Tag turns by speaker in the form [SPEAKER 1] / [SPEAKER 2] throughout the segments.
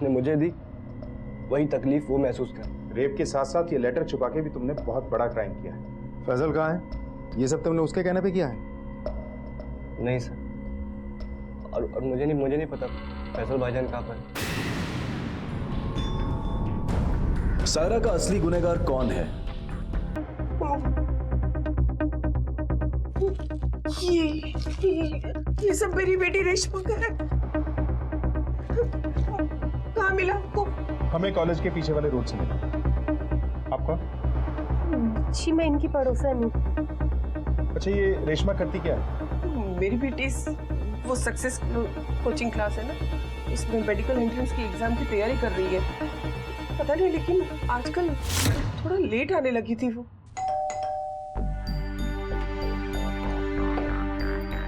[SPEAKER 1] उसने मुझे दी वही तकलीफ वो महसूस कर।
[SPEAKER 2] रेप के साथ साथ ये लेटर छुपा के भी तुमने बहुत बड़ा क्राइम किया है। फैजल कहाँ है? ये सब तुमने उसके कहने पे किया है?
[SPEAKER 1] नहीं सर, और मुझे नहीं पता फैसल भाईजान कहाँ पर है।
[SPEAKER 3] सायरा का असली गुनहगार कौन है?
[SPEAKER 4] ये सब मेरी बेटी रेशमा का है। कहाँ मिला आपको?
[SPEAKER 2] हमें कॉलेज के पीछे वाले रोड से मिला। आपका?
[SPEAKER 5] जी मैं इनकी पड़ोसन हूँ।
[SPEAKER 2] अच्छा, ये रेशमा करती क्या है?
[SPEAKER 4] मेरी बेटी वो सक्सेस कोचिंग क्लास है ना, उसमें मेडिकल एंट्रेंस की एग्जाम की तैयारी कर रही है। पता नहीं लेकिन आजकल थोड़ा लेट आने लगी थी वो।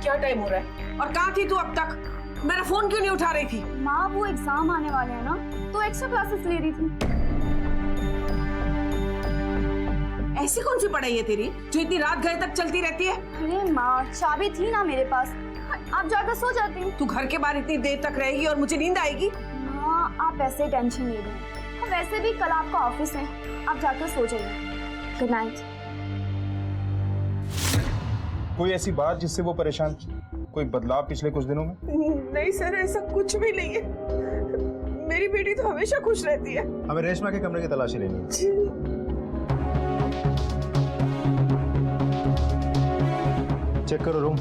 [SPEAKER 4] क्या टाइम हो रहा है और कहाँ थी तू अब तक? मेरा फोन क्यों नहीं उठा रही थी?
[SPEAKER 5] माँ वो एग्जाम आने वाले हैं ना, तो एक्स्ट्रा क्लासेस ले रही थी।
[SPEAKER 4] ऐसी कौन सी पढ़ाई है तेरी जो इतनी रात गए तक चलती रहती है?
[SPEAKER 5] अरे माँ चाबी थी ना मेरे पास, आप जाकर सो जाती।
[SPEAKER 4] तू घर के बाहर इतनी देर तक रहेगी और मुझे नींद आएगी?
[SPEAKER 5] माँ आप ऐसे टेंशन नहीं लें, वैसे भी कल आपका ऑफिस है, आप जाकर सो जाइए। Good night.
[SPEAKER 2] कोई ऐसी बात जिससे वो परेशान? कोई बदलाव पिछले कुछ दिनों में?
[SPEAKER 4] नहीं सर, ऐसा कुछ भी नहीं है। मेरी बेटी तो हमेशा खुश रहती है।
[SPEAKER 2] हमें रेशमा के कमरे की तलाशी लेनी है। चेक करो रूम।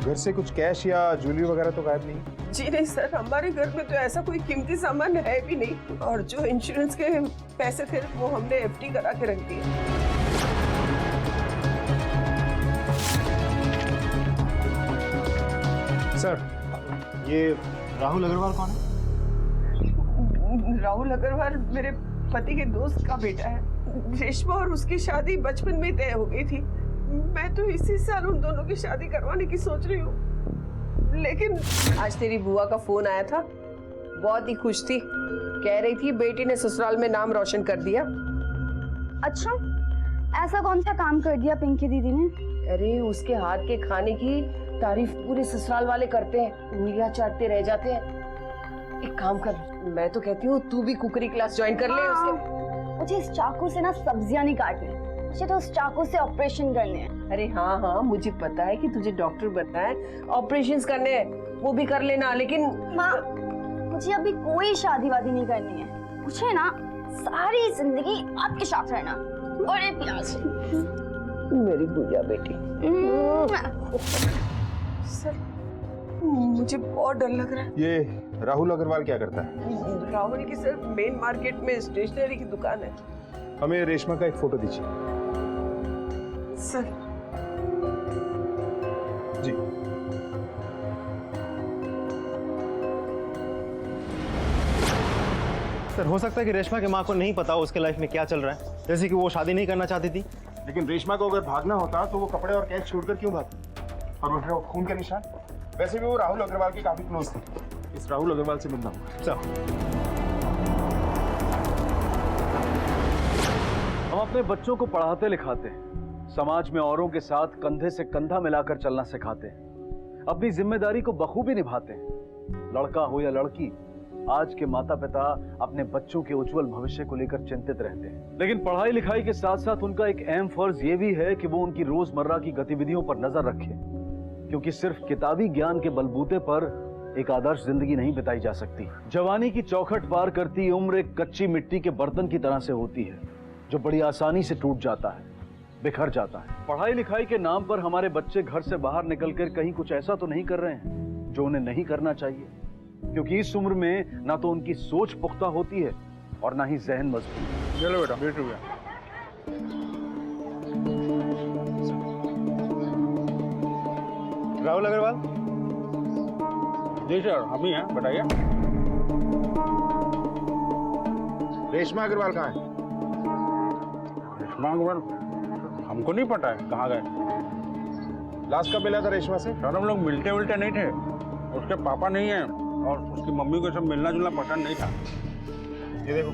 [SPEAKER 2] घर से कुछ कैश या ज्वेलरी वगैरह तो गायब नहीं?
[SPEAKER 4] जी नहीं सर, हमारे घर में तो ऐसा कोई कीमती सामान है भी नहीं, और जो इंश्योरेंस के पैसे थे वो हमने एफडी करा के रख दिए।
[SPEAKER 2] सर, ये राहुल अग्रवाल कौन है?
[SPEAKER 4] राहुल अग्रवाल मेरे पति के दोस्त का बेटा है। रेशमा और उसकी शादी बचपन में तय हो गई थी। मैं तो इसी साल उन दोनों की शादी करवाने की सोच रही हूँ, लेकिन आज तेरी बुआ का फोन आया था, बहुत ही खुश थी। कह रही थी बेटी ने ससुराल में नाम रोशन कर दिया।
[SPEAKER 5] अच्छा, ऐसा कौन सा काम कर दिया पिंकी दीदी ने?
[SPEAKER 4] अरे उसके हाथ के खाने की तारीफ पूरे ससुराल वाले करते हैं, उंगलियां चाटते रह जाते हैं। एक काम कर, मैं तो कहती हूँ तू भी कुकरी क्लास ज्वाइन कर ले उसके।
[SPEAKER 5] मुझे इस चाकू से ना सब्जियां नहीं काटनी, मुझे तो उस चाकू से ऑपरेशन करने हैं।
[SPEAKER 4] अरे हाँ हाँ, मुझे पता है कि तुझे डॉक्टर बनना है, ऑपरेशंस करने हैं, वो भी कर लेना, लेकिन
[SPEAKER 5] माँ मुझे अभी कोई शादी वादी नहीं करनी है। मुझे ना सारी जिंदगी आपके साथ रहना, बड़े प्यार से।
[SPEAKER 4] मेरी गुड़िया बेटी। सर, मुझे बहुत डर लग रहा है।
[SPEAKER 2] ये राहुल अग्रवाल क्या करता है?
[SPEAKER 4] राहुल की सर मेन मार्केट में स्टेशनरी की दुकान है।
[SPEAKER 2] हमें रेशमा का एक फोटो दीजिए।
[SPEAKER 4] सर
[SPEAKER 2] जी।
[SPEAKER 6] सर, हो सकता है कि रेशमा की माँ को नहीं पता उसके लाइफ में क्या चल रहा है, जैसे कि वो शादी नहीं करना चाहती थी।
[SPEAKER 2] लेकिन रेशमा को अगर भागना होता तो वो कपड़े और कैश छोड़कर क्यों भागती? और उठे खून के निशान? वैसे भी वो राहुल अग्रवाल के काफी क्लोज थे। इस राहुल अग्रवाल से मिलना होगा।
[SPEAKER 6] सर,
[SPEAKER 3] हम अपने बच्चों को पढ़ाते लिखाते हैं, समाज में औरों के साथ कंधे से कंधा मिलाकर चलना सिखाते हैं, अपनी जिम्मेदारी को बखूबी निभाते हैं। लड़का हो या लड़की, आज के माता पिता अपने बच्चों के उज्जवल भविष्य को लेकर चिंतित रहते हैं, लेकिन पढ़ाई लिखाई के साथ साथ उनका एक अहम फर्ज ये भी है कि वो उनकी रोजमर्रा की गतिविधियों पर नजर रखें, क्योंकि सिर्फ किताबी ज्ञान के बलबूते पर एक आदर्श जिंदगी नहीं बिताई जा सकती। जवानी की चौखट पार करती उम्र एक कच्ची मिट्टी के बर्तन की तरह से होती है, जो बड़ी आसानी से टूट जाता है, बिखर जाता है। पढ़ाई लिखाई के नाम पर हमारे बच्चे घर से बाहर निकलकर कहीं कुछ ऐसा तो नहीं कर रहे हैं जो उन्हें नहीं करना चाहिए, क्योंकि इस उम्र में ना तो उनकी सोच पुख्ता होती है और ना ही जहन मजबूत।
[SPEAKER 2] चलो बेटा, वेट हो गया।
[SPEAKER 6] राहुल अग्रवाल।
[SPEAKER 2] जी सर, हम ही हैं, बताइए। रेशमा अग्रवाल कहाँ है?
[SPEAKER 7] रेशमा अग्रवाल हमको नहीं पता है कहाँ गए।
[SPEAKER 2] लास्ट कब मिला था रेशमा से?
[SPEAKER 7] सर हम लोग मिलते उलटे नहीं थे, उसके पापा नहीं है और उसकी मम्मी को सब मिलना जुलना पसंद नहीं था।
[SPEAKER 2] ये देखो।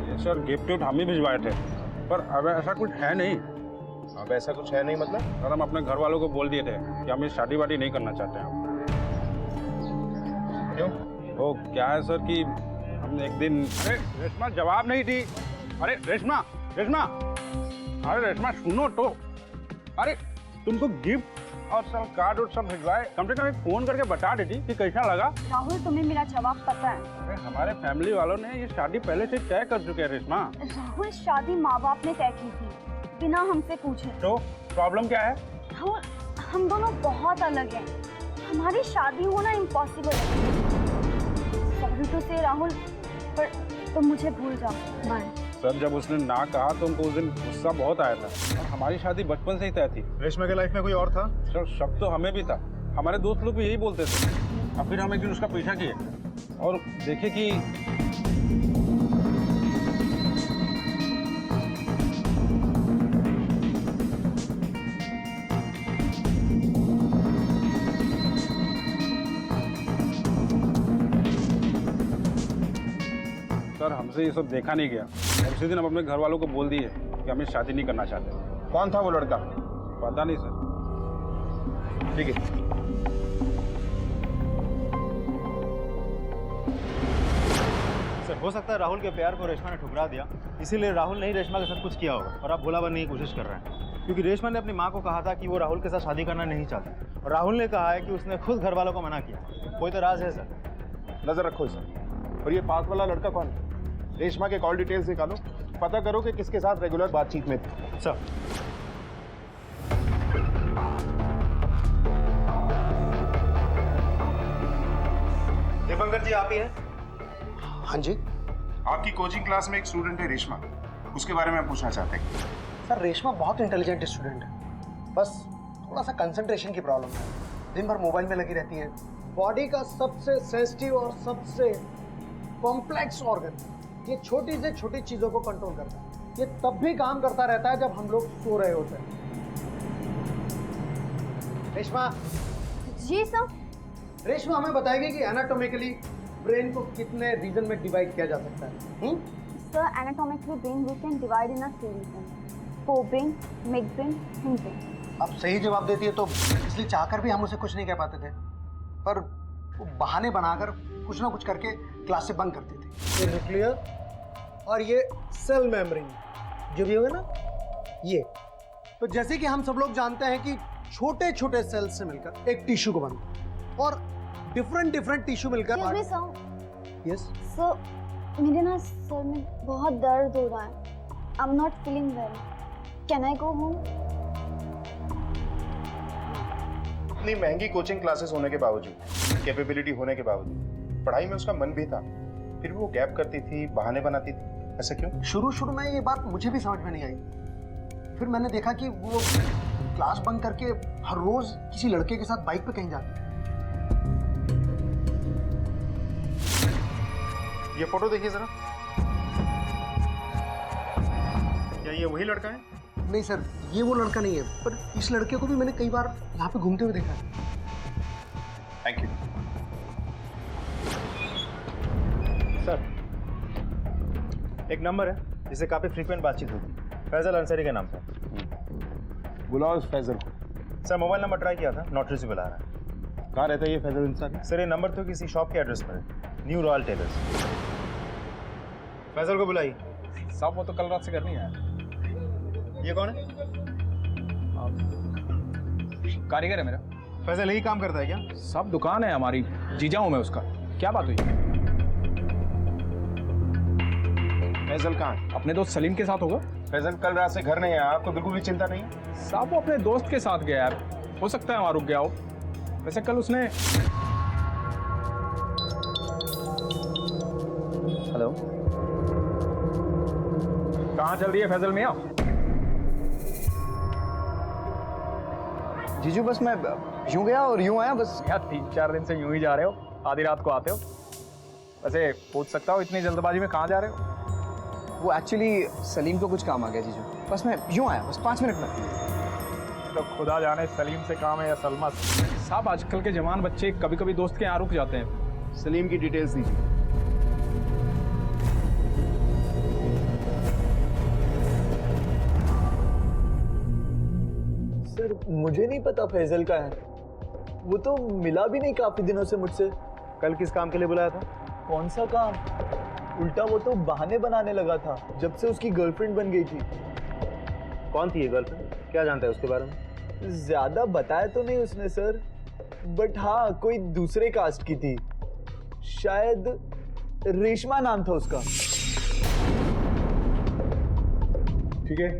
[SPEAKER 7] ये सर गिफ्ट हम ही भिजवाए थे, पर अब ऐसा कुछ है नहीं।
[SPEAKER 2] अब ऐसा कुछ है नहीं मतलब?
[SPEAKER 7] सर हम अपने घर वालों को बोल दिए थे कि हम ये शादी वादी नहीं करना चाहते हैं।
[SPEAKER 2] क्यों?
[SPEAKER 7] तो क्या है सर कि हम एक दिन, अरे रेशमा जवाब नहीं दी। अरे रेशमा, रेशमा, अरे रेशमा सुनो तो। अरे तुमको गिफ्ट और सब कार्ड और सब भिजवाए, कम से कम एक फोन करके बता देती कि कैसा लगा।
[SPEAKER 5] राहुल तुम्हें मेरा जवाब पता है।
[SPEAKER 7] अरे हमारे फैमिली वालों ने ये शादी पहले से तय कर चुके हैं रेशमा।
[SPEAKER 5] राहुल शादी माँ बाप ने तय की थी बिना हमसे पूछे।
[SPEAKER 7] तो प्रॉब्लम क्या है?
[SPEAKER 5] राहुल हम दोनों बहुत अलग हैं, हमारी शादी होना इम्पॉसिबल है। सॉरी टू से राहुल, पर तुम मुझे भूल जाओ। बाय।
[SPEAKER 7] सर जब उसने ना कहा तो हमको उस दिन गुस्सा बहुत आया था। और हमारी शादी बचपन से ही तय थी।
[SPEAKER 6] रेशमा के लाइफ में कोई और था?
[SPEAKER 7] सर शक तो हमें भी था, हमारे दोस्त लोग भी यही बोलते थे। और फिर हम एक दिन उसका पीछा किए और देखे कि सर हमसे ये सब देखा नहीं गया और उसी दिन हम अपने घर वालों को बोल दिए कि हम ये शादी नहीं करना चाहते।
[SPEAKER 2] कौन था वो लड़का?
[SPEAKER 7] पता नहीं सर।
[SPEAKER 2] ठीक है।
[SPEAKER 6] सर हो सकता है राहुल के प्यार को रेशमा ने ठुकरा दिया, इसीलिए राहुल ने ही रेशमा के साथ कुछ किया होगा और आप भुला बनने की कोशिश कर रहे हैं। क्योंकि रेशमा ने अपनी माँ को कहा था कि वो राहुल के साथ शादी करना नहीं चाहती और राहुल ने कहा है कि उसने खुद घर वालों को मना किया। कोई तो राज है सर।
[SPEAKER 2] नजर रखो इसे। और ये पास वाला लड़का कौन है? रेशमा के कॉल डिटेल्स निकालो, पता करो कि किसके साथ रेगुलर बातचीत में थे।
[SPEAKER 6] सर दीपंकर जी आप ही हैं?
[SPEAKER 8] हाँ जी
[SPEAKER 2] आपकी कोचिंग क्लास में एक स्टूडेंट है रेशमा, उसके बारे में हम पूछना चाहते हैं।
[SPEAKER 8] सर, रेशमा बहुत इंटेलिजेंट स्टूडेंट है, बस थोड़ा सा कंसंट्रेशन की प्रॉब्लम है। दिन भर मोबाइल में लगी रहती है। बॉडी का सबसे सेंसिटिव और सबसे कॉम्प्लेक्स ऑर्गन, ये छोटी से छोटी चीज़ों को कंट्रोल करता है। ये तब भी काम करता रहता है जब हम लोग सो रहे होते हैं। रेशमा,
[SPEAKER 5] जी सर।
[SPEAKER 8] रेशमा हमें बताएगी कि एनाटॉमिकली ब्रेन को कितने रीजन में डिवाइड किया जा सकता है?
[SPEAKER 5] Sir, anatomically brain we can divide in a three regions: forebrain, midbrain, hindbrain.
[SPEAKER 8] अब सही जवाब देती है तो इसलिए चाहकर भी हम उसे कुछ नहीं कह पाते थे, पर वो बहाने बनाकर कुछ ना कुछ करके क्लास से बंक करती थी। ये न्यूक्लियर और ये सेल मेम्ब्रेन जो भी होगा ना, ये तो जैसे कि हम सब लोग जानते हैं कि छोटे छोटे सेल्स से मिलकर एक टिश्यू को बनता है और डिफरेंट टिश्यू मिलकर
[SPEAKER 5] Excuse me, sir.
[SPEAKER 8] Yes
[SPEAKER 5] Sir, मेरे ना सर में बहुत दर्द हो रहा है. I'm not feeling well. Can I go home?
[SPEAKER 2] इतनी महंगी कोचिंग क्लासेस होने के बावजूद, कैपेबिलिटी होने के बावजूद, पढ़ाई में उसका मन भी था, फिर भी वो गैप करती थी, बहाने बनाती थी। ऐसा क्यों?
[SPEAKER 8] शुरू में ये बात मुझे भी समझ में नहीं आई। फिर मैंने देखा कि वो क्लास बंक करके हर रोज किसी लड़के के साथ बाइक पे कहीं जाती है।
[SPEAKER 2] ये फोटो देखिए जरा। क्या ये वही लड़का है?
[SPEAKER 8] नहीं सर, ये वो लड़का नहीं है, पर इस लड़के को भी मैंने कई बार यहाँ पे घूमते हुए देखा है।
[SPEAKER 2] थैंक यू
[SPEAKER 6] सर एक नंबर है जिससे काफ़ी फ्रीक्वेंट बातचीत होती है, फैजल अंसारी के नाम पर।
[SPEAKER 2] बुलाओ इस फैजल को।
[SPEAKER 6] सर मोबाइल नंबर ट्राई किया था, नॉट रिचेबल आ रहा है।
[SPEAKER 2] कहाँ रहता है ये फैजल अंसारी?
[SPEAKER 6] सर ये नंबर तो किसी शॉप के एड्रेस पर है, न्यू रॉयल टेलर्स। फैजल को बुलाइए।
[SPEAKER 7] साहब वो तो कल रात से करनी है।
[SPEAKER 6] ये कौन है?
[SPEAKER 9] कारीगर है मेरा।
[SPEAKER 6] फैजल यही काम करता है क्या?
[SPEAKER 9] सब दुकान है हमारी, जीजा हूँ मैं उसका। क्या बात हुई?
[SPEAKER 2] फैजल कहाँ है?
[SPEAKER 9] अपने दोस्त सलीम के साथ होगा।
[SPEAKER 2] फैजल कल रात से घर नहीं आया, आपको बिल्कुल भी चिंता नहीं है?
[SPEAKER 9] साहब वो अपने दोस्त के साथ गया यार, हो सकता है वहाँ रुक गया हो। वैसे कल उसने। हेलो, कहाँ चल रही है फैजल मियाँ?
[SPEAKER 10] जीजू बस मैं यूं गया और यूं आया बस।
[SPEAKER 9] यार 3-4 दिन से यूं ही जा रहे हो, आधी रात को आते हो। वैसे पूछ सकता हो इतनी जल्दबाजी में कहाँ जा रहे हो?
[SPEAKER 10] वो एक्चुअली सलीम को कुछ काम आ गया जीजू, बस मैं यूं आया, बस 5 मिनट में।
[SPEAKER 9] तो खुदा जाने सलीम से काम है या सलमा से। साहब आजकल के जवान बच्चे कभी कभी दोस्त के यहाँ रुक जाते हैं।
[SPEAKER 2] सलीम की डिटेल्स दीजिए।
[SPEAKER 11] सर मुझे नहीं पता फैजल का है, वो तो मिला भी नहीं काफी दिनों से मुझसे।
[SPEAKER 6] कल किस काम के लिए बुलाया था?
[SPEAKER 11] कौन सा काम? उल्टा वो तो बहाने बनाने लगा था जब से उसकी गर्लफ्रेंड बन गई थी।
[SPEAKER 6] कौन थी ये गर्लफ्रेंड? क्या जानता है उसके बारे में?
[SPEAKER 11] ज्यादा बताया तो नहीं उसने सर, बट हाँ कोई दूसरे कास्ट की थी, शायद रेशमा नाम था उसका।
[SPEAKER 2] ठीक है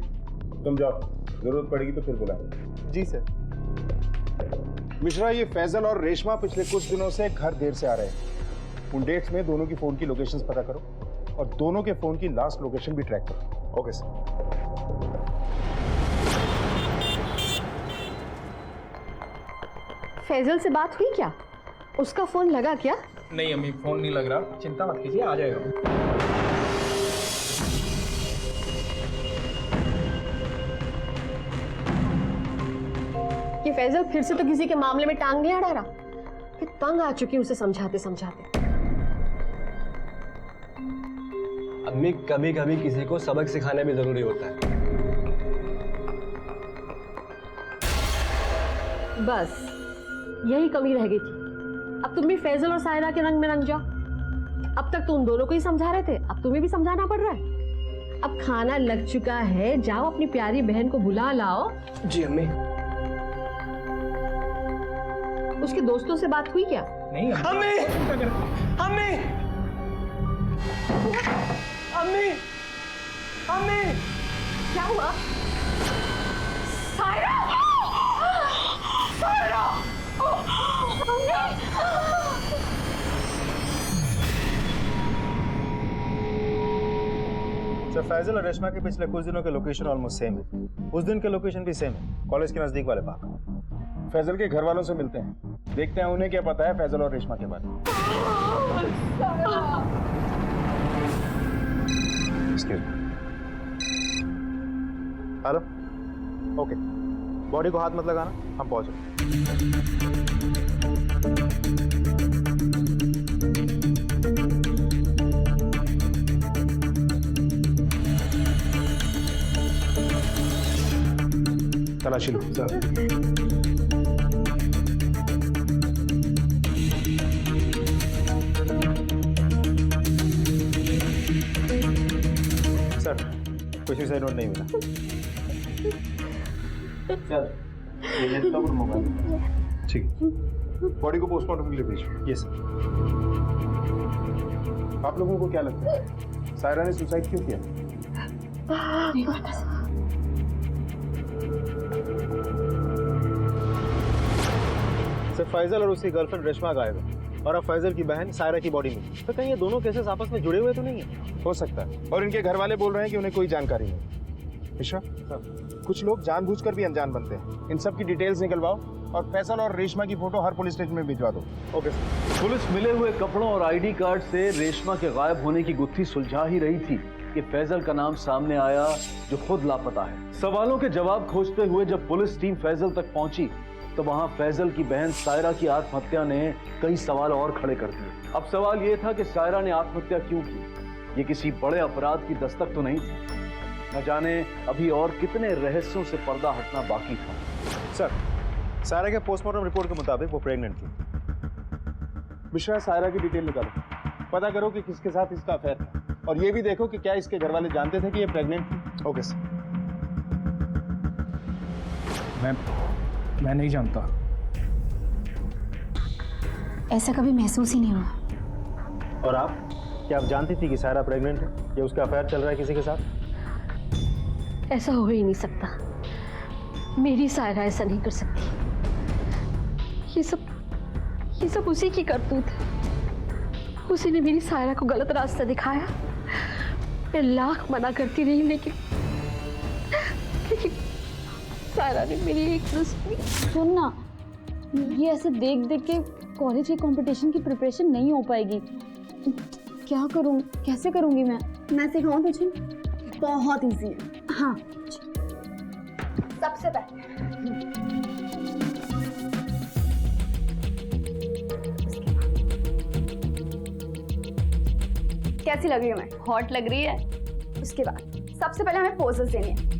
[SPEAKER 2] तुम जाओ, जरूरत पड़ेगी तो फिर बुलाएंगे।
[SPEAKER 11] जी सर।
[SPEAKER 2] मिश्रा, ये फैजल और रेशमा पिछले कुछ दिनों से घर देर से आ रहे हैं। उन डेट्स में दोनों की फोन की लोकेशंस पता करो और दोनों के फोन की लास्ट लोकेशन भी ट्रैक करो। Okay sir.
[SPEAKER 12] फैजल से बात हुई क्या? उसका फोन लगा क्या?
[SPEAKER 9] नहीं अम्मी, फोन नहीं लग रहा, चिंता मत कीजिए, आ जाएगा।
[SPEAKER 12] ये फैजल फिर से तो किसी के मामले में टांग नहीं अड़ा रहा। फिर तंग आ चुकी उसे समझाते समझाते।
[SPEAKER 1] अम्मी कभी कभी किसी को सबक सिखाना भी जरूरी होता है।
[SPEAKER 12] बस यही कमी रह गई थी। अब तुम भी फैजल और सायरा के रंग में रंग जाओ। अब तक तुम दोनों को ही समझा रहे थे, अब तुम्हें भी समझाना पड़ रहा है। अब खाना लग चुका है, जाओ अपनी प्यारी बहन को बुला लाओ।
[SPEAKER 1] जी अम्मी।
[SPEAKER 12] उसके दोस्तों से बात हुई क्या?
[SPEAKER 9] नहीं
[SPEAKER 11] अम्मी अम्मी अम्मी अम्मी
[SPEAKER 12] क्या हुआ? सायरा! सायरा!
[SPEAKER 6] सर, फैजल और रेशमा के पिछले कुछ दिनों के लोकेशन ऑलमोस्ट सेम है। उस दिन के लोकेशन भी सेम है, कॉलेज के नजदीक वाले पार्क।
[SPEAKER 2] फैजल के घर वालों से मिलते हैं, देखते हैं उन्हें क्या पता है फैजल और रेशमा के बारे में।
[SPEAKER 6] हेलो, ओके, बॉडी को हाथ मत लगाना, हम पहुंच रहे। तलाशी लो सर। सर, कुछ भी सही नोट नहीं मिला। सर, ये लैपटॉप और मोबाइल। ठीक,
[SPEAKER 2] बॉडी को पोस्टमार्टम के लिए भेजो।
[SPEAKER 6] Yes sir.
[SPEAKER 2] आप लोगों को क्या लगता है सायरा ने सुसाइड क्यों किया?
[SPEAKER 6] सर, फैजल और उसकी गर्लफ्रेंड रेशमा गायब है और अब फैजल की बहन सायरा की बॉडी में। तो कहीं ये दोनों केसेस आपस में जुड़े हुए तो नहीं है?
[SPEAKER 2] हो सकता है, और इनके घर वाले बोल रहे हैं कि उन्हें कोई जानकारी नहीं। मिश्रा, कुछ लोग जानबूझकर भी अनजान बनते हैं। इन सब की डिटेल्स निकलवाओ और फैसल और रेशमा की फोटो हर पुलिस स्टेशन में भिजवा दो।
[SPEAKER 6] Okay sir.
[SPEAKER 3] पुलिस मिले हुए कपड़ों और आईडी कार्ड से रेशमा के गायब होने की गुत्थी सुलझा ही रही थी कि फैजल का नाम सामने आया, जो खुद लापता है। सवालों के जवाब खोजते हुए जब पुलिस टीम फैजल तक पहुंची तो वहां फैजल की बहन सायरा की आत्महत्या ने कई सवाल और खड़े कर दिए। अब सवाल यह था कि सायरा ने आत्महत्या क्यों की? ये किसी बड़े अपराध की दस्तक तो नहीं थी? न जाने अभी और कितने रहस्यों से पर्दा हटना बाकी था।
[SPEAKER 6] सर, सायरा के पोस्टमार्टम रिपोर्ट के मुताबिक वो प्रेग्नेंट थी।
[SPEAKER 2] मिश्रा, सायरा की डिटेल निकालो, पता करो कि किसके साथ इसका अफेयर था, और ये भी देखो कि क्या इसके घर वाले जानते थे कि ये प्रेग्नेंट थी।
[SPEAKER 6] Okay sir.
[SPEAKER 9] मैं नहीं जानता।
[SPEAKER 5] ऐसा कभी महसूस ही नहीं हुआ।
[SPEAKER 6] और आप, क्या आप जानती थी कि सायरा प्रेग्नेंट है या उसका अफेयर चल रहा है किसी के साथ?
[SPEAKER 12] ऐसा हो ही नहीं सकता। मेरी सायरा ऐसा नहीं कर सकती। ये सब उसी की करतूत है। उसी ने मेरी सायरा को गलत रास्ता दिखाया। मैं लाख मना करती रही, लेकिन सायरा ने मेरी एक न सुनी।
[SPEAKER 5] सुन ना, ये ऐसे देख देख के कॉलेज के कंपटीशन की प्रिपरेशन नहीं हो पाएगी। क्या करूं, कैसे करूंगी मैं सिखाऊं तुझे? बहुत इजी है। हाँ, सबसे पहले कैसी लग रही हूँ मैं? हॉट लग रही है। उसके बाद सबसे पहले हमें पोजेस देने हैं।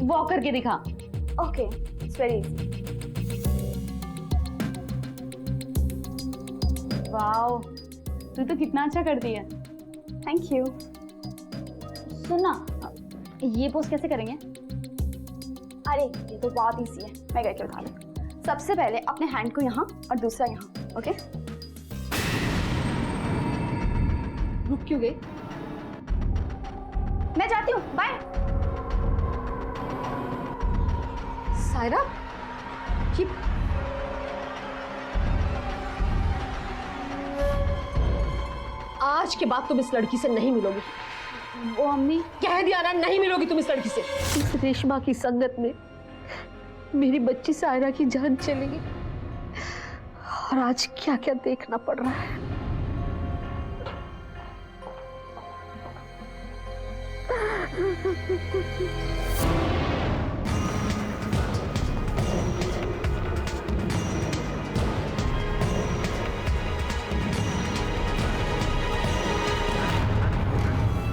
[SPEAKER 5] वॉक करके दिखा।
[SPEAKER 13] Okay, it's very easy.
[SPEAKER 5] Wow, तू तो कितना अच्छा करती है।
[SPEAKER 13] Thank you.
[SPEAKER 5] सुन ना, ये पोज कैसे करेंगे?
[SPEAKER 13] अरे ये तो बहुत इजी है, मैं करके बता दूँ। सबसे पहले अपने हैंड को यहाँ और दूसरा यहाँ, ओके?
[SPEAKER 12] रुक क्यों गई?
[SPEAKER 13] मैं जाती हूँ, बाय।
[SPEAKER 12] सायरा, ये आज के बाद तुम इस लड़की से नहीं मिलोगी।
[SPEAKER 5] वो अम्मी,
[SPEAKER 12] कह दिया ना, नहीं मिलोगी तुम इस लड़की से। इस रेशमा की संगत में मेरी बच्ची सायरा की जान चलेगी, और आज क्या क्या देखना पड़ रहा है।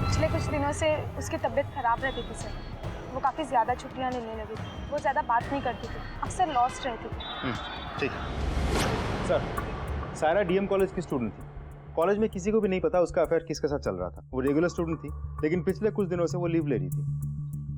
[SPEAKER 13] पिछले कुछ दिनों से उसकी तबीयत खराब रहती थी सर। वो काफ़ी ज़्यादा छुट्टियां लेने लगी थी। वो ज़्यादा बात नहीं करती थी, अक्सर लॉस्ट रहती थी।
[SPEAKER 6] ठीक सर, सायरा डीएम कॉलेज की स्टूडेंट थी। कॉलेज में किसी को भी नहीं पता उसका अफेयर किसके साथ चल रहा था। वो रेगुलर स्टूडेंट थी, लेकिन पिछले कुछ दिनों से वो लीव ले रही थी।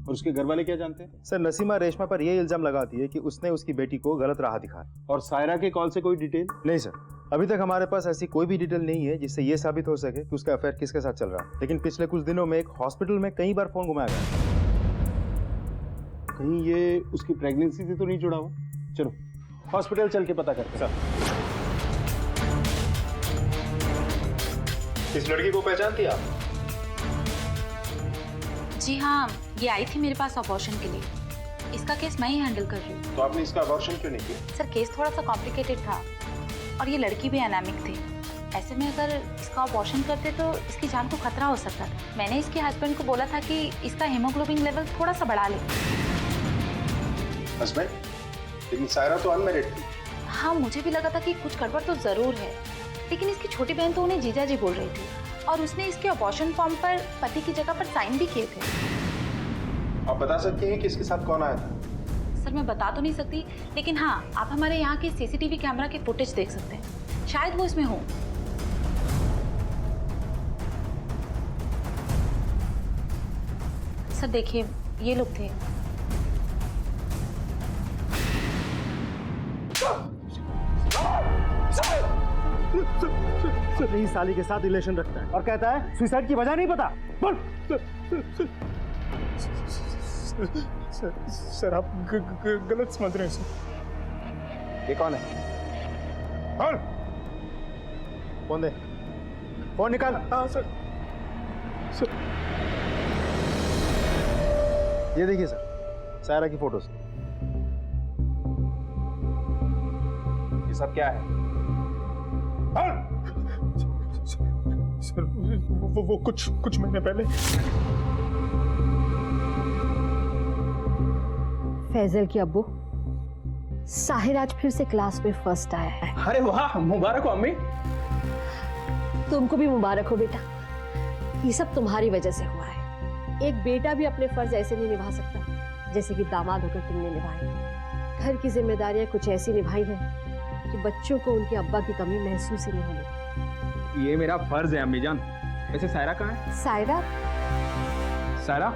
[SPEAKER 2] और उसके घर वाले क्या जानते हैं?
[SPEAKER 6] सर, नसीमा रेशमा पर यह इल्जाम लगाती है कि उसने उसकी बेटी को गलत राह दिखाया।
[SPEAKER 2] और सायरा के कॉल से कोई डिटेल?
[SPEAKER 6] नहीं सर, अभी तक हमारे पास ऐसी कोई भी डिटेल नहीं है जिससे ये साबित हो सके कि उसका अफेयर किसके साथ चल रहा है। लेकिन पिछले कुछ दिनों में एक हॉस्पिटल में कई बार फोन घुमाया गया।
[SPEAKER 2] कहीं ये उसकी प्रेगनेंसी से तो नहीं जुड़ा हुआ? चलो हॉस्पिटल चल के पता करते हैं।
[SPEAKER 6] इस लड़की को पहचानती आप?
[SPEAKER 14] जी हाँ, ये आई थी मेरे पास अबॉर्शन के लिए। इसका केस मैं ही हैंडल कर रही हूँ।
[SPEAKER 2] तो आपने इसका अबॉर्शन क्यों नहीं किया?
[SPEAKER 14] सर, केस थोड़ा सा कॉम्प्लिकेटेड था और ये लड़की भी एनामिक थी। ऐसे में अगर इसका अबॉर्शन करते तो इसकी जान को खतरा हो सकता था। मैंने इसके हस्बैंड को बोला था कि इसका हीमोग्लोबिन लेवल थोड़ा सा बढ़ा ले।
[SPEAKER 2] हस्बैंड? लेकिन सायरा तो अनमैरिड थी।
[SPEAKER 14] हाँ, मुझे भी लगा था कि कुछ गड़बड़ तो जरूर है, लेकिन इसकी छोटी बहन तो उन्हें जीजा जी बोल रही थी और उसने इसके अबॉर्शन फॉर्म पर पति की जगह पर साइन भी किए थे।
[SPEAKER 2] आप बता सकती हैं कि इसके साथ कौन आया था?
[SPEAKER 14] सर, मैं बता तो नहीं सकती, लेकिन हाँ, आप हमारे यहाँ के सीसीटीवी कैमरा के फुटेज देख सकते हैं। शायद वो इसमें हो। सर देखिए, ये लोग थे।
[SPEAKER 6] इस साली के साथ रिलेशन रखता है और कहता है सुसाइड की वजह नहीं पता। बोल।
[SPEAKER 9] सर आप गलत समझ रहे हैं सर।
[SPEAKER 6] ये कौन है? कौन? फोन दे, फोन निकाल।
[SPEAKER 9] हाँ सर।
[SPEAKER 6] ये देखिए सर, सायरा की फोटोज।
[SPEAKER 2] ये सब क्या है?
[SPEAKER 9] सर वो कुछ महीने पहले।
[SPEAKER 12] फैजल की अब्बू, साहिर आज फिर से क्लास में फर्स्ट आया है।
[SPEAKER 9] अरे वाह, मुबारक हो अम्मी।
[SPEAKER 12] तुमको भी मुबारक हो बेटा। ये सब तुम्हारी वजह से हुआ है। एक बेटा भी अपने फर्ज ऐसे नहीं निभा सकता जैसे कि दामाद होकर तुमने निभाए। घर की जिम्मेदारियां कुछ ऐसी निभाई है कि बच्चों को उनके अब्बा की कमी महसूस ही नहीं होनी।
[SPEAKER 9] ये मेरा फर्ज है अम्मी जान। वैसे सायरा कहाँ है?
[SPEAKER 12] सायरा?
[SPEAKER 9] सायरा,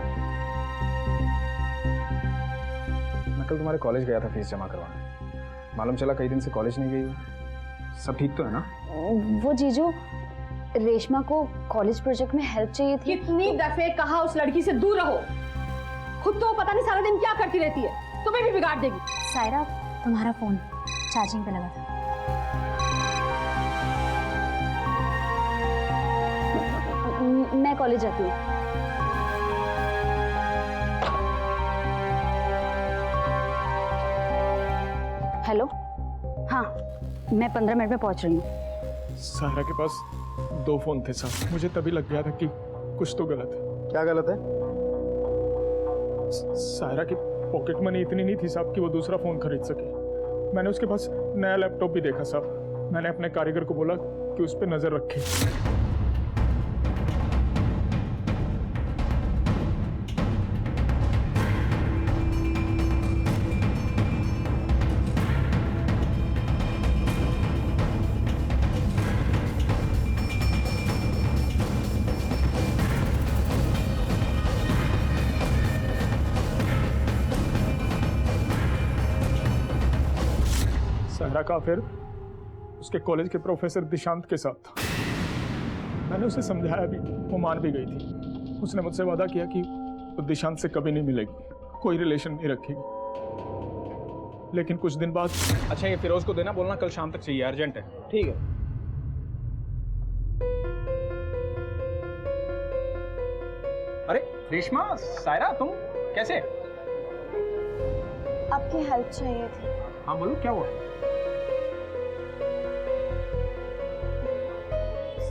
[SPEAKER 9] मैं कल तुम्हारे कॉलेज गया था फीस जमा करवाने। मालूम चला कई दिन से कॉलेज नहीं गई हो। सब ठीक तो है ना?
[SPEAKER 5] वो जीजू, रेशमा को कॉलेज प्रोजेक्ट में हेल्प चाहिए थी।
[SPEAKER 12] कितनी दफे कहा उस लड़की से दूर रहो। खुद तो पता नहीं सारा दिन क्या करती रहती है, तुम्हें भी बिगाड़ देगी।
[SPEAKER 5] सायरा, तुम्हारा फोन चार्जिंग पे लगा था। मैं कॉलेज जाती हूँ। हेलो, हाँ, मैं 15 मिनट में पहुंच रही हूँ।
[SPEAKER 9] सायरा के पास 2 फोन थे साहब। मुझे तभी लग गया था कि कुछ तो गलत है।
[SPEAKER 6] क्या गलत है?
[SPEAKER 9] सायरा की पॉकेट मनी इतनी नहीं थी साहब कि वो दूसरा फोन खरीद सके। मैंने उसके पास नया लैपटॉप भी देखा साहब। मैंने अपने कारीगर को बोला कि उस पर नजर रखे। सायरा का अफेयर उसके कॉलेज के प्रोफेसर दिशांत के साथ था। मैंने उसे समझाया भी, वो मान भी गई थी। उसने मुझसे वादा किया कि वो दिशांत से कभी नहीं मिलेगी, कोई रिलेशन नहीं रखेगी। लेकिन कुछ दिन बाद
[SPEAKER 7] अच्छा ये फिरोज को देना, बोलना कल शाम तक चाहिए, अर्जेंट है।
[SPEAKER 10] ठीक है।
[SPEAKER 7] अरे रेशमा, सायरा तुम कैसे?
[SPEAKER 5] आपकी हेल्प चाहिए थी।
[SPEAKER 7] हाँ बोलो, क्या हुआ?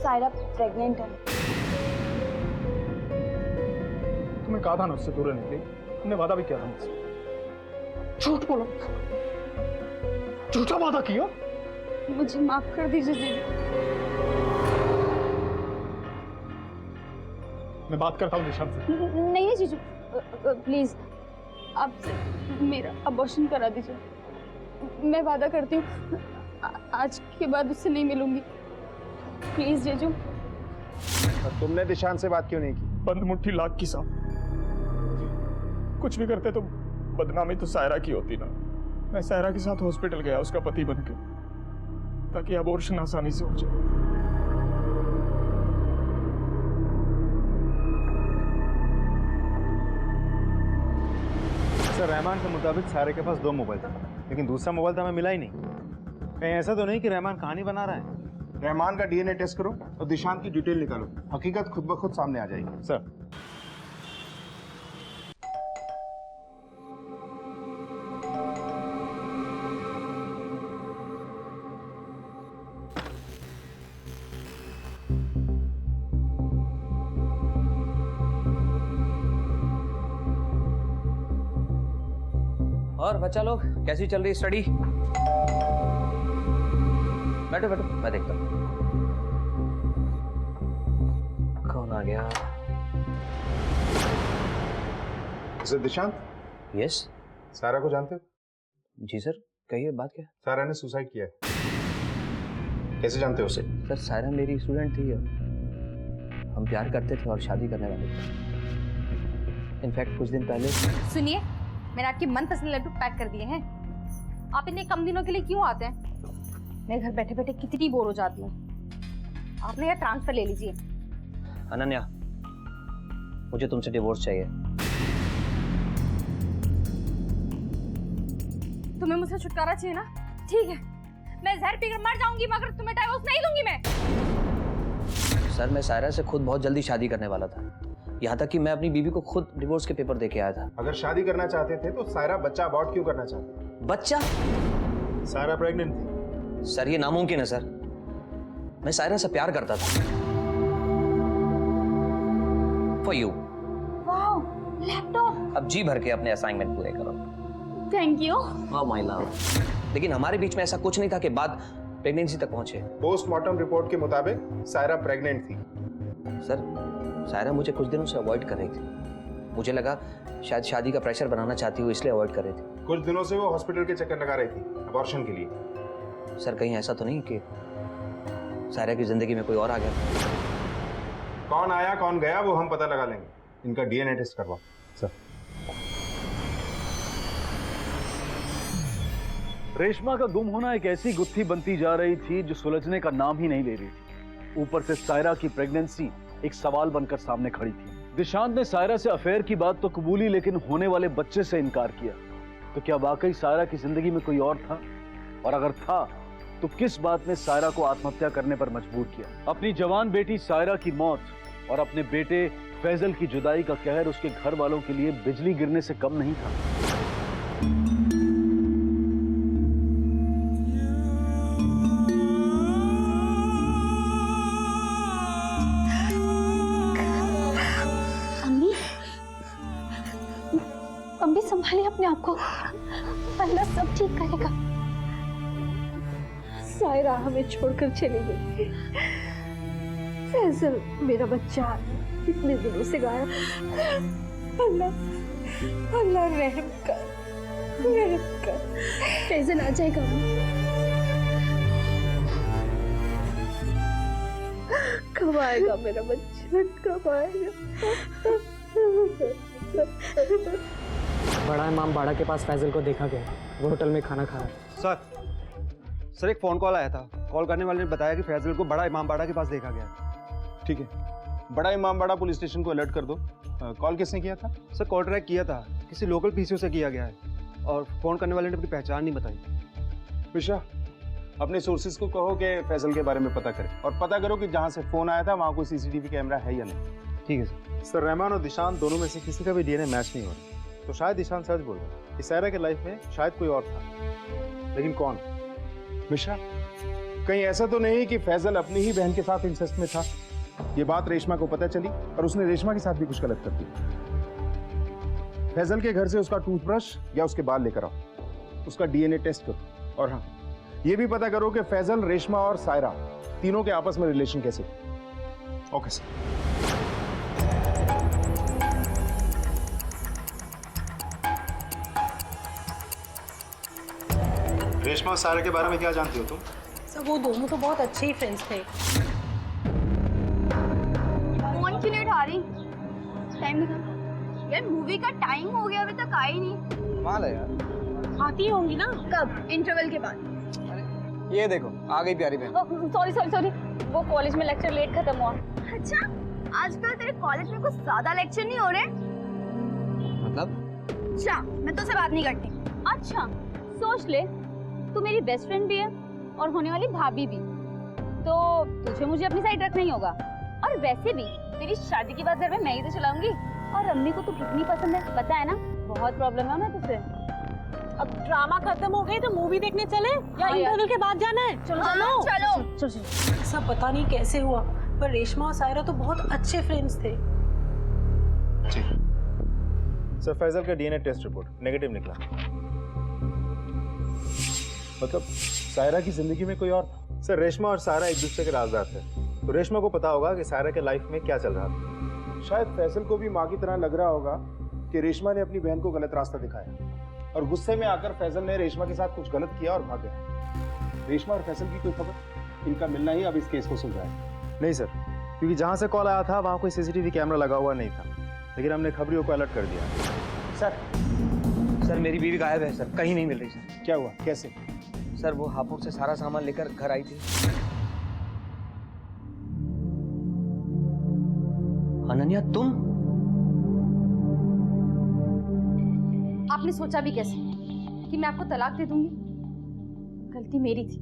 [SPEAKER 5] सायरा प्रेग्नेंट है।
[SPEAKER 9] तुम्हें कहा था ना उससे दूर रहने के लिए, तुमने वादा भी किया था मुझसे। झूठ बोलो, झूठा वादा किया।
[SPEAKER 5] मुझे माफ कर दीजिए जीजू।
[SPEAKER 9] मैं बात करता हूँ निशांत से।
[SPEAKER 5] नहीं जीजू, प्लीज आप मेरा अबॉर्शन करा दीजिए। मैं वादा करती हूँ आज के बाद उससे नहीं मिलूंगी। प्लीज जीजू।
[SPEAKER 2] तुमने दिशांत से बात क्यों नहीं की?
[SPEAKER 9] बंद मुट्ठी लाख की सांप। कुछ भी करते तो बदनामी तो सायरा की होती ना। मैं सायरा के साथ हॉस्पिटल गया उसका पति बनके, ताकि अबॉर्शन आसानी से हो जाए।
[SPEAKER 6] सर रहमान के मुताबिक सारे के पास 2 मोबाइल था, लेकिन दूसरा मोबाइल तो हमें मिला ही नहीं। कहीं ऐसा तो नहीं कि रहमान कहानी बना रहा है?
[SPEAKER 2] रहमान का डीएनए टेस्ट करो और दिशांत की डिटेल निकालो, हकीकत खुद ब खुद सामने आ जाएगी।
[SPEAKER 6] सर
[SPEAKER 15] और बच्चा लोग कैसी चल रही स्टडी? बैठो बैठो, मैं देखता हूँ कौन आ गया।
[SPEAKER 2] दिशांत?
[SPEAKER 15] यस।
[SPEAKER 2] सारा को जानते हो?
[SPEAKER 15] जी सर, कहिए बात क्या?
[SPEAKER 2] सारा ने सुसाइड किया है। कैसे जानते हो उसे?
[SPEAKER 15] सर सायरा मेरी स्टूडेंट थी, हम प्यार करते थे और शादी करने वाले थे। इनफैक्ट कुछ दिन पहले।
[SPEAKER 14] सुनिए, मैंने आपकी मनपसंद लड्डू पैक कर दिए हैं। आप इतने कम दिनों के लिए क्यों आते हैं? मैं घर बैठे बैठे कितनी बोर हो जाती हूँ। आप ना यार ट्रांसफर ले लीजिए।
[SPEAKER 15] अनन्या, मुझे तुमसे डिवोर्स चाहिए।
[SPEAKER 14] तुम्हें मुझसे छुटकारा चाहिए ना? ठीक है, मैं जहर पीकर मर जाऊंगी मगर तुम्हें डिवोर्स नहीं दूंगी मैं।
[SPEAKER 15] सर मैं सायरा से खुद बहुत जल्दी शादी करने वाला था, यहाँ तक कि मैं अपनी बीवी को खुद डिवोर्स के पेपर देके आया था।
[SPEAKER 2] अगर शादी करना चाहते थे तो सायरा बच्चा अबॉर्ट क्यों करना चाहती?
[SPEAKER 15] बच्चा?
[SPEAKER 6] सायरा प्रेग्नेंट थी।
[SPEAKER 15] सर ये नामुमकिन है सर, मैं सायरा से प्यार करता था। For you.
[SPEAKER 5] Wow, laptop.
[SPEAKER 15] अब जी भर के अपने असाइनमेंट पूरे करो।
[SPEAKER 5] Thank you.
[SPEAKER 15] Oh my love. लेकिन हमारे बीच में ऐसा कुछ नहीं था कि बात प्रेगनेंसी तक पहुंचे।
[SPEAKER 2] पोस्टमार्टम रिपोर्ट के मुताबिक सायरा प्रेग्नेंट थी।
[SPEAKER 15] सर सायरा मुझे कुछ दिनों से अवॉइड कर रही थी। मुझे लगा शायद शादी का प्रेशर बनाना चाहती हूँ, इसलिए अवॉइड कर रही थी।
[SPEAKER 2] कुछ दिनों से वो हॉस्पिटल के चक्कर लगा रही थी अबॉर्शन के लिए।
[SPEAKER 15] सर कहीं ऐसा तो नहीं कि सायरा की जिंदगी में कोई और आ गया?
[SPEAKER 2] कौन आया कौन गया वो हम पता लगा लेंगे। इनका डीएनए टेस्ट करवाओ। सर
[SPEAKER 3] रेशमा का गुम होना एक ऐसी गुत्थी बनती जा रही थी जो सुलझने का नाम ही नहीं ले रही थी। ऊपर से सायरा की प्रेगनेंसी एक सवाल बनकर सामने खड़ी थी। दिशांत ने सायरा से अफेयर की बात तो कबूली, लेकिन होने वाले बच्चे से इनकार किया। तो क्या वाकई सायरा की जिंदगी में कोई और था? और अगर था तो किस बात ने सायरा को आत्महत्या करने पर मजबूर किया? अपनी जवान बेटी सायरा की मौत और अपने बेटे फैजल की जुदाई का कहर उसके घर वालों के लिए बिजली गिरने से कम नहीं था।
[SPEAKER 5] अम्मी संभालिए अपने आप को, अल्लाह सब ठीक करेगा।
[SPEAKER 12] सायरा हमें छोड़कर चली गई। फैजल मेरा बच्चा इतने दिनों से गायब। अल्लाह अल्लाह रहम कर, रहम कर।
[SPEAKER 5] फैजल आ जाएगा।
[SPEAKER 12] कब आएगा मेरा बच्चा, कब आएगा?
[SPEAKER 10] बड़ा इमाम बाड़ा के पास फैजल को देखा गया, वो होटल में खाना खा रहा है।
[SPEAKER 6] सर सर एक फ़ोन कॉल आया था। कॉल करने वाले ने बताया कि फैजल को बड़ा इमामबाड़ा के पास देखा गया है।
[SPEAKER 2] ठीक है, बड़ा इमामबाड़ा पुलिस स्टेशन को अलर्ट कर दो। कॉल किसने किया था?
[SPEAKER 6] सर कॉल ट्रैक किया था, किसी लोकल पीसीओ से किया गया है और फ़ोन करने वाले ने अपनी पहचान नहीं बताई।
[SPEAKER 2] मिश्रा, अपने सोर्सेज को कहो कि फैजल के बारे में पता करें और पता करो कि जहाँ से फ़ोन आया था वहाँ कोई सीसीटीवी कैमरा है या नहीं।
[SPEAKER 6] ठीक है सर। सर रहमान और दिशांत दोनों में से किसी का भी डीएनए मैच नहीं हो रहा, तो शायद दिशांत सच बोल रहा है कि सायरा के लाइफ में शायद कोई और था, लेकिन कौन?
[SPEAKER 2] मिश्रा, कहीं ऐसा तो नहीं कि फैजल अपनी ही बहन के साथ इंसेस्ट में था? ये बात रेशमा को पता चली और उसने रेशमा के साथ भी कुछ गलत कर दिया। फैजल के घर से उसका टूथब्रश या उसके बाल लेकर आओ, उसका डीएनए टेस्ट करो और हाँ, ये भी पता करो कि फैजल, रेशमा और सायरा तीनों के आपस में रिलेशन कैसे। Okay sir.
[SPEAKER 6] रेशमा और सायरा के बारे में क्या जानती हो तुम?
[SPEAKER 12] सर वो दोनों तो बहुत अच्छे ही फ्रेंड्स थे।
[SPEAKER 5] फोन क्यों नहीं उठा रही? टाइम दिखा यार, मूवी का टाइम हो गया, अभी तक आई नहीं।
[SPEAKER 10] कमाल है यार।
[SPEAKER 12] आती होंगी ना।
[SPEAKER 5] कब? इंटरवल के बाद।
[SPEAKER 10] ये देखो आ गई प्यारी बहन।
[SPEAKER 5] सॉरी सॉरी सॉरी, वो कॉलेज में लेक्चर लेट खत्म हुआ। अच्छा, आजकल तेरे कॉलेज में कुछ ज्यादा लेक्चर नहीं हो रहे?
[SPEAKER 10] मतलब?
[SPEAKER 5] अच्छा, मैं तुझसे बात नहीं करती। अच्छा, सोच ले, तू मेरी बेस्ट फ्रेंड भी है और होने वाली भाभी भी, तो तुझे मुझे अपनी साइड रखना ही होगा। और वैसे भी तेरी शादी की बात घर में मैं ही तो चलाऊंगी, और अम्मी को तू कितनी पसंद है पता है ना, बहुत प्रॉब्लम है ना तुझसे।
[SPEAKER 12] अब ड्रामा खत्म हो गई तो मूवी देखने चले या इंटरवल के बाद जाना है? चलो चलो
[SPEAKER 5] चलो चलो।
[SPEAKER 12] सब पता नहीं कैसे हुआ, पर रेशमा और सायरा तो बहुत अच्छे फ्रेंड्स थे।
[SPEAKER 6] सर फैजल का डीएनए टेस्ट रिपोर्ट नेगेटिव निकला।
[SPEAKER 2] मतलब सायरा की जिंदगी में कोई और था?
[SPEAKER 6] सर रेशमा और सायरा एक दूसरे के राजदार थे, तो रेशमा को पता होगा कि सायरा के लाइफ में क्या चल रहा था।
[SPEAKER 2] शायद फैजल को भी माँ की तरह लग रहा होगा कि रेशमा ने अपनी बहन को गलत रास्ता दिखाया और गुस्से में आकर फैजल ने रेशमा के साथ कुछ गलत किया और भाग गया। रेशमा और फैजल की कोई खबर? इनका मिलना ही अब इस केस को सुलझाएगा।
[SPEAKER 6] नहीं सर, क्योंकि जहाँ से कॉल आया था वहाँ कोई सीसीटीवी कैमरा लगा हुआ नहीं था, लेकिन हमने खबरियों को अलर्ट कर दिया।
[SPEAKER 15] सर मेरी बीवी गायब है सर, कहीं नहीं मिल रही सर।
[SPEAKER 2] क्या हुआ, कैसे?
[SPEAKER 15] सर वो हापुड़ से सारा सामान लेकर घर आई थी। अनन्या तुम?
[SPEAKER 5] आपने सोचा भी कैसे कि मैं आपको तलाक दे दूंगी? गलती मेरी थी,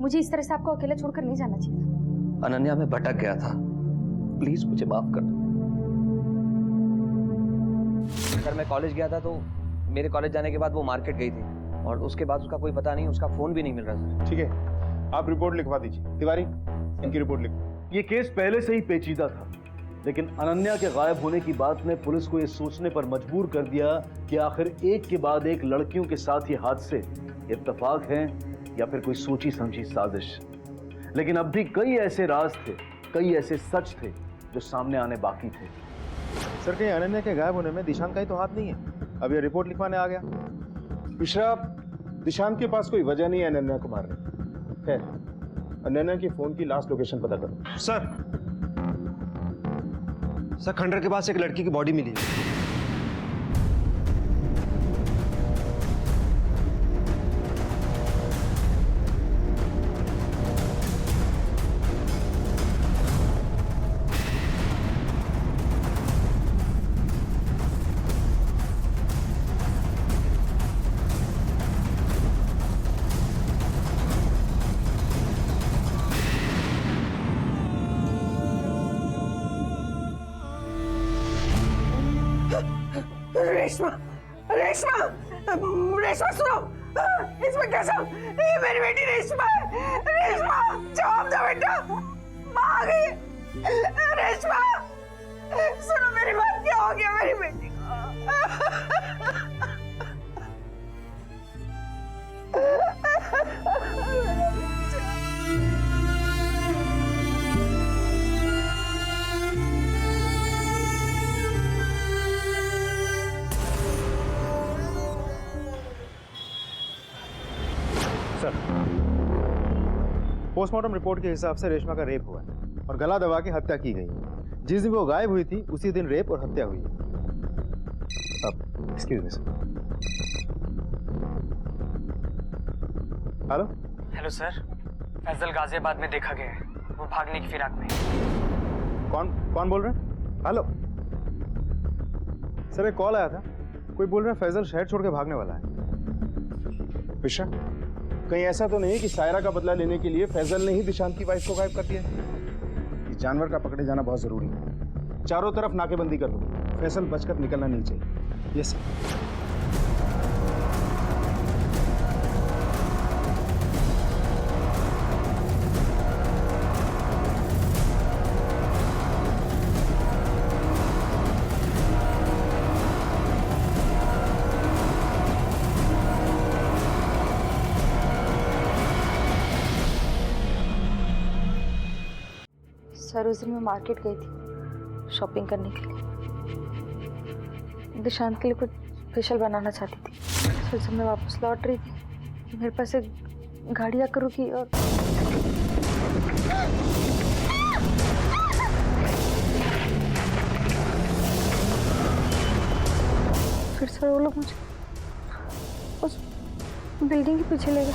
[SPEAKER 5] मुझे इस तरह से आपको अकेला छोड़कर नहीं जाना चाहिए था।
[SPEAKER 15] अनन्या मैं भटक गया था, प्लीज मुझे माफ कर दो। सर मैं कॉलेज गया था, तो मेरे कॉलेज जाने के बाद वो मार्केट गई थी और उसके बाद उसका कोई पता नहीं, उसका फोन भी नहीं मिल रहा सर।
[SPEAKER 2] ठीक है, आप रिपोर्ट लिखवा दीजिए। तिवारी, इनकी रिपोर्ट लिखो।
[SPEAKER 3] ये केस पहले से ही पेचीदा था, लेकिन अनन्या के गायब होने की बात ने पुलिस को ये सोचने पर मजबूर कर दिया कि आखिर एक के बाद एक लड़कियों के साथ ये हादसे इत्तेफाक हैं या फिर कोई सोची समझी साजिश। लेकिन अब भी कई ऐसे राज थे, कई ऐसे सच थे जो सामने आने बाकी थे।
[SPEAKER 6] सर कहीं अनन्या के गायब होने में दिशांत का ही तो हाथ नहीं है? अब ये रिपोर्ट लिखवाने आ गया।
[SPEAKER 2] मिश्रा, दिशांत के पास कोई वजह नहीं है अनन्या को मारने। खैर, अनन्या की फोन की लास्ट लोकेशन पता करो।
[SPEAKER 6] सर खंडर के पास एक लड़की की बॉडी मिली है।
[SPEAKER 4] रेशमा, रेशमा, रेशमा सुनो, इंस्पेक्टर साहब, ये मेरी बेटी रेशमा है। रेशमा, जवाब दो बेटा, माँ आ गई। रेशमा, सुनो मेरी बात, क्या हो गया मेरी बेटी
[SPEAKER 6] पोस्टमार्टम रिपोर्ट के हिसाब से रेशमा का रेप हुआ है और गला दबा के हत्या की गई है। जिस दिन वो गायब हुई थी उसी दिन रेप और हत्या हुई है। अब excuse me sir. Hello
[SPEAKER 16] hello sir, Faizal Ghaziabad में देखा गया है, वो भागने की फिराक में।
[SPEAKER 6] कौन बोल रहे हैं? हेलो सर, एक कॉल आया था, कोई बोल रहा है फैजल शहर छोड़ के भागने वाला है।
[SPEAKER 2] पिशा, कहीं ऐसा तो नहीं कि सायरा का बदला लेने के लिए फैजल ने ही दिशांत की वाइफ को गायब कर दिया? इस जानवर का पकड़े जाना बहुत जरूरी है। चारों तरफ नाकेबंदी कर दो, फैजल बचकर निकलना नहीं चाहिए। Yes sir.
[SPEAKER 13] सर उस दिन मैं मार्केट गई थी शॉपिंग करने के लिए, दिशांत के लिए कुछ स्पेशल बनाना चाहती थी। फिर जब मैं वापस लौट रही थी मेरे पास एक गाड़ी आकर रुकी और फिर सर वो लोग मुझे उस बिल्डिंग के पीछे ले गए।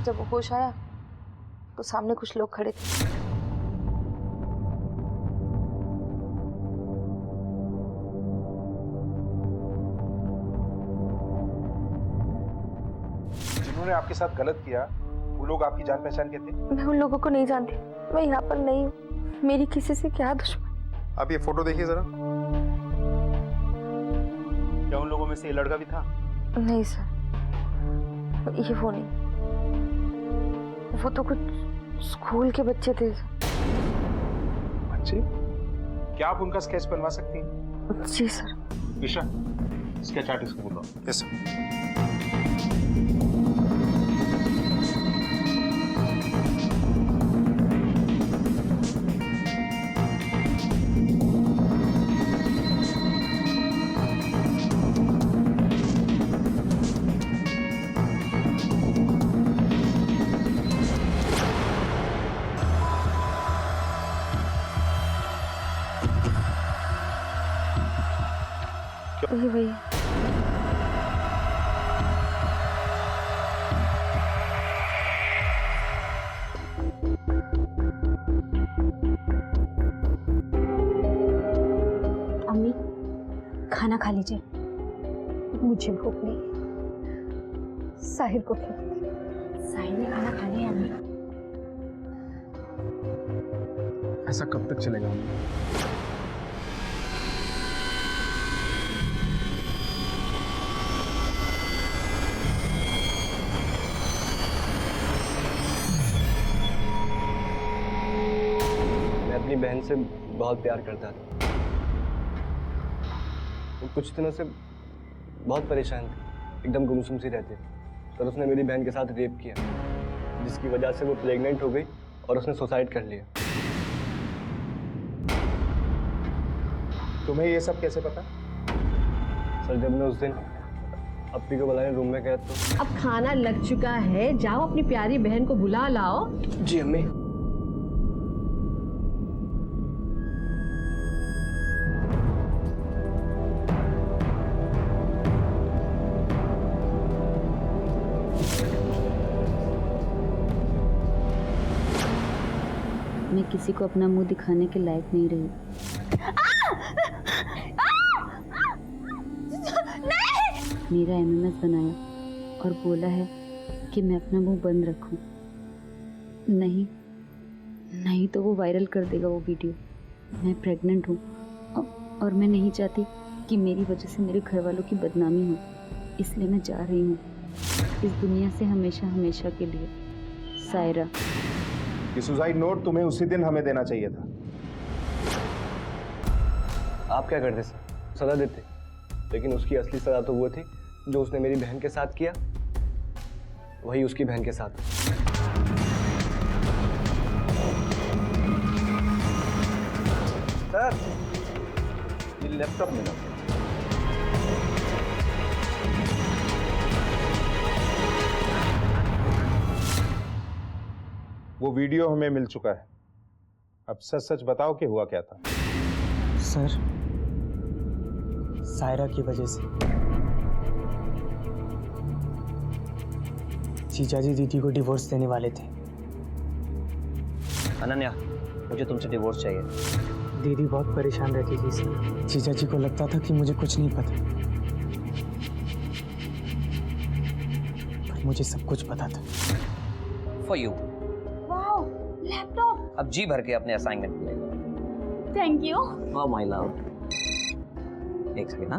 [SPEAKER 13] जब होश आया तो सामने कुछ लोग खड़े थे।
[SPEAKER 2] जिन्होंने आपके साथ गलत किया वो लोग आपकी जान पहचान के थे?
[SPEAKER 13] मैं उन लोगों को नहीं जानती, मैं यहाँ पर नहीं हूँ, मेरी किसी से क्या दुश्मन।
[SPEAKER 6] आप ये फोटो देखिए जरा, क्या उन लोगों में से ये लड़का भी था?
[SPEAKER 13] नहीं सर, ये वो नहीं, वो तो कुछ स्कूल के बच्चे थे।
[SPEAKER 2] बच्चे? क्या आप उनका स्केच बनवा सकती हैं?
[SPEAKER 13] जी सर।
[SPEAKER 2] विशा, स्केच आर्टिस्ट को बुलाओ। Yes sir.
[SPEAKER 13] ये वही
[SPEAKER 5] अम्मी, खाना खा लीजिए, मुझे भूख नहीं। साहिर को खिला दे। साहिर ने खाना खा लिया अम्मी?
[SPEAKER 2] ऐसा कब तक चलेगा?
[SPEAKER 1] अपनी बहन से बहुत प्यार करता था। वो कुछ दिनों से बहुत परेशान थी, एकदम गुमसुम सी रहती थी। पर उसने मेरी बहन के साथ रेप किया, जिसकी वजह से वो प्रेग्नेंट हो गई और उसने सुसाइड कर लिया।
[SPEAKER 2] तुम्हें ये सब कैसे पता?
[SPEAKER 1] सर, जब मैं उस दिन अपनी को बुलाने रूम में गया तो।
[SPEAKER 12] अब खाना लग चुका है, जाओ अपनी प्यारी बहन को बुला लाओ।
[SPEAKER 1] जी अम्मी।
[SPEAKER 5] मैं किसी को अपना मुंह दिखाने के लायक नहीं रही। मेरा एमएमएस बनाया और बोला है कि मैं अपना मुंह बंद रखूं। नहीं तो वो वायरल कर देगा वो वीडियो। मैं प्रेग्नेंट हूँ और मैं नहीं चाहती कि मेरी वजह से मेरे घर वालों की बदनामी हो, इसलिए मैं जा रही हूँ इस दुनिया से हमेशा हमेशा के लिए। सायरा।
[SPEAKER 2] ये सुसाइड नोट तुम्हें उसी दिन हमें देना चाहिए था।
[SPEAKER 1] आप क्या करते सर? सजा देते, लेकिन उसकी असली सजा तो वो थी जो उसने मेरी बहन के साथ किया, वही उसकी बहन के साथ।
[SPEAKER 2] सर, ये लैपटॉप मेरा। वो वीडियो हमें मिल चुका है, अब सच सच बताओ कि हुआ क्या था।
[SPEAKER 16] सर,
[SPEAKER 17] सायरा की वजह से। जीजाजी दीदी को डिवोर्स देने वाले थे।
[SPEAKER 15] अनन्या, मुझे तुमसे डिवोर्स चाहिए।
[SPEAKER 17] दीदी बहुत परेशान रहती थी इसलिए। जीजाजी को लगता था कि मुझे कुछ नहीं पता, पर मुझे सब कुछ पता था।
[SPEAKER 15] For you.
[SPEAKER 5] Wow, laptop.
[SPEAKER 15] अब जी भर के अपने असाइनमेंट पूरे करो।
[SPEAKER 5] Thank you.
[SPEAKER 15] Oh my love. एक सेकेंड ना।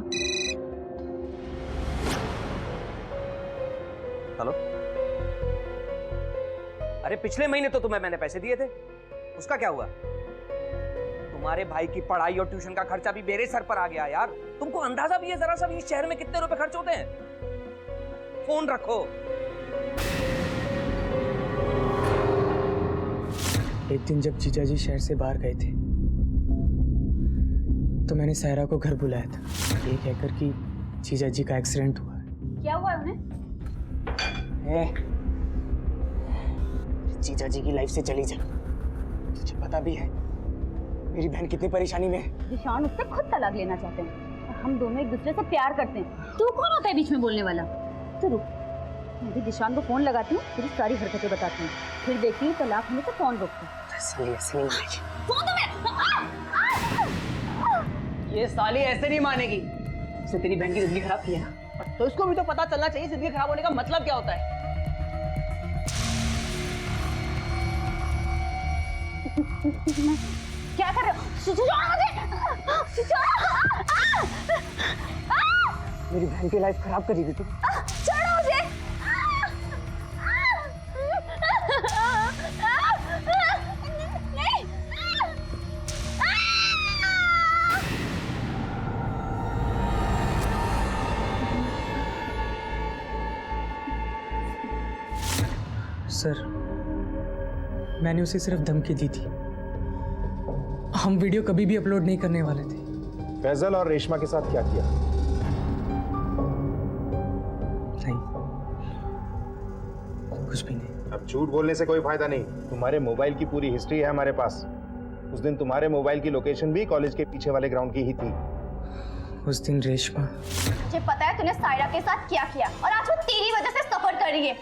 [SPEAKER 15] हेलो। अरे पिछले महीने तो तुम्हें मैंने पैसे दिए थे, उसका क्या हुआ? तुम्हारे भाई की पढ़ाई और ट्यूशन का खर्चा भी मेरे सर पर आ गया यार। तुमको अंदाजा भी है जरा सा इस शहर में कितने रुपए खर्च होते हैं? फोन रखो।
[SPEAKER 17] एक दिन जब जीजाजी शहर से बाहर गए थे तो मैंने सायरा को घर बुलाया था, ये कहकर कि जीजाजी का एक्सीडेंट हुआ है।
[SPEAKER 5] क्या हुआ उन्हें?
[SPEAKER 17] जीजाजी की लाइफ से चली जा। तुझे पता भी है मेरी बहन कितनी परेशानी में है।
[SPEAKER 5] जिशान उससे खुद तलाक लेना चाहते हैं और हम दोनों एक दूसरे से प्यार करते हैं। तू कौन होता है बीच में बोलने वाला? तो रुक, मैं भी जिशान को फोन लगाती हूँ, तेरी सारी हरकतें बताती हूँ, फिर देखती हूँ तलाक होने से कौन रोकता है। फोन तो
[SPEAKER 10] ये साली ऐसे नहीं मानेगी। इसने तेरी बहन की जिंदगी खराब की है ना, तो इसको भी तो पता चलना चाहिए जिंदगी खराब होने का मतलब क्या होता है।
[SPEAKER 5] क्या कर रहे हो?
[SPEAKER 17] मेरी बहन की लाइफ खराब करी थी तू।
[SPEAKER 5] छोड़ो मुझे। नहीं।
[SPEAKER 17] सर, मैंने उसे सिर्फ धमकी दी थी। हम वीडियो कभी भी अपलोड नहीं करने वाले थे।
[SPEAKER 2] फैजल और रेशमा के साथ क्या किया?
[SPEAKER 17] नहीं, कुछ भी नहीं।
[SPEAKER 2] अब झूठ बोलने से कोई फायदा नहीं। तुम्हारे मोबाइल की पूरी हिस्ट्री है हमारे पास। उस दिन तुम्हारे मोबाइल की लोकेशन भी कॉलेज के पीछे वाले ग्राउंड की ही थी।
[SPEAKER 17] उस दिन रेशमा।
[SPEAKER 5] मुझे पता है तूने सायरा के साथ क्या किया और आज वो तेरी वजह से सफर कर रही है।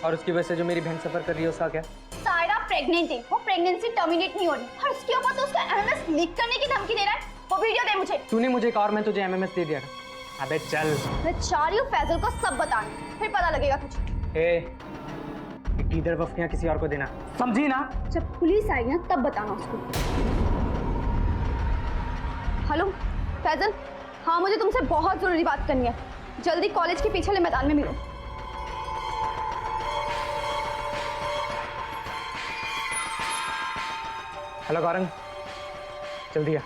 [SPEAKER 17] और उसकी वजह से जो मेरी बहन सफर कर रही है उसका क्या?
[SPEAKER 5] सायरा प्रेग्नेंट है, वो प्रेगनेंसी टर्मिनेट नहीं हो रही और उसके ऊपर तो उसका एमएमएस लीक करने की धमकी दे रहा है। वो वीडियो दे मुझे।
[SPEAKER 17] तूने मुझे एक और, मैं तुझे एमएमएस दे दिया था। अबे चल।
[SPEAKER 5] मैं चाह रही हूँ फैजल को सब बताने, फिर पता लगेगा तुझे।
[SPEAKER 17] इधर वफ्तियां किसी और को देना, समझी ना?
[SPEAKER 5] जब पुलिस आएगी ना तब बताना उसको। हेलो फैजल, हाँ मुझे तुमसे बहुत जरूरी बात करनी है। जल्दी कॉलेज के पीछे वाले मैदान में मिलो।
[SPEAKER 17] हेलो गौरंग, जल्दी आ।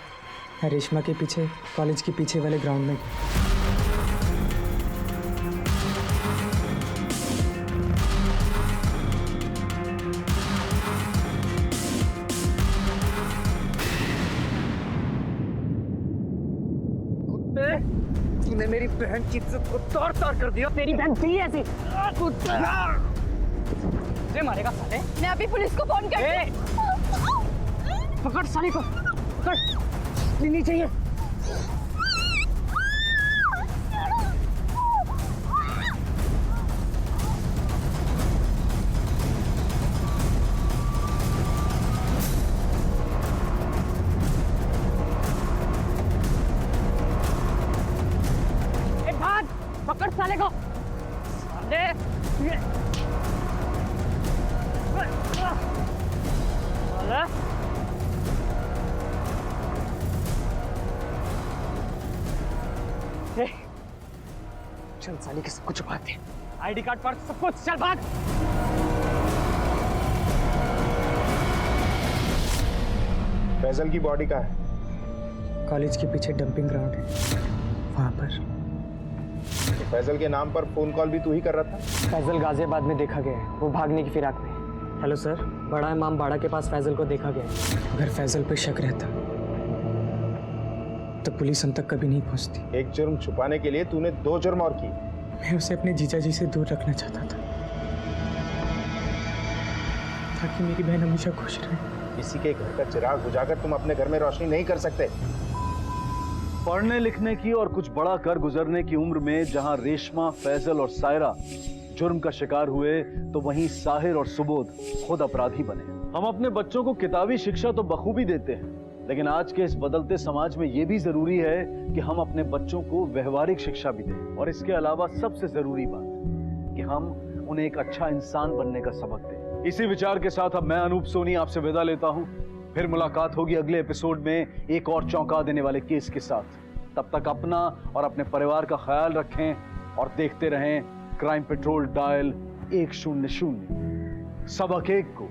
[SPEAKER 17] रेशमा के पीछे, कॉलेज के पीछे वाले ग्राउंड में।
[SPEAKER 10] तूने मेरी बहन की इज्जत को तार-तार कर दिया। तेरी बहन थी ऐसी। तुझे मारेगा साले।
[SPEAKER 5] मैं अभी पुलिस को फोन कर।
[SPEAKER 10] पकड़ साली को, पकड़। नहीं चाहिए। भाग, पकड़ साले को। साले। चल साली के सब कुछ छुपाते हैं। आईडी कार्ड पर सब कुछ। चल भाग।
[SPEAKER 2] फैजल की बॉडी कहाँ है?
[SPEAKER 17] कॉलेज के पीछे डंपिंग ग्राउंड है, वहां पर।
[SPEAKER 2] तो फैजल के नाम पर फोन कॉल भी तू ही कर रहा था?
[SPEAKER 17] फैजल गाजियाबाद में देखा गया है, वो भागने की फिराक में। हेलो सर, बड़ा इमाम बाड़ा के पास फैजल को देखा गया है। अगर फैजल पे शक रहता तो पुलिस हम तक कभी नहीं पहुंचती।
[SPEAKER 2] एक जुर्म छुपाने के लिए तूने 2 जुर्म और की।
[SPEAKER 17] मैं उसे अपने जीजा जी से दूर रखना चाहता था ताकि मेरी बहन हमेशा खुश रहे।
[SPEAKER 2] किसी के घर का चिराग बुझाकर तुम अपने घर में रोशनी नहीं कर सकते।
[SPEAKER 3] पढ़ने लिखने की और कुछ बड़ा कर गुजरने की उम्र में जहां रेशमा, फैजल और सायरा जुर्म का शिकार हुए, तो वहीं साहिर और सुबोध खुद अपराधी बने। हम अपने बच्चों को किताबी शिक्षा तो बखूबी देते हैं, लेकिन आज के इस बदलते समाज में यह भी जरूरी है कि हम अपने बच्चों को व्यवहारिक शिक्षा भी दें। और इसके अलावा सबसे जरूरी बात कि हम उन्हें एक अच्छा इंसान बनने का सबक दें। इसी विचार के साथ अब मैं अनूप सोनी आपसे विदा लेता हूं। फिर मुलाकात होगी अगले एपिसोड में एक और चौंका देने वाले केस के साथ। तब तक अपना और अपने परिवार का ख्याल रखें और देखते रहें क्राइम पेट्रोल डायल 100। सबक एक को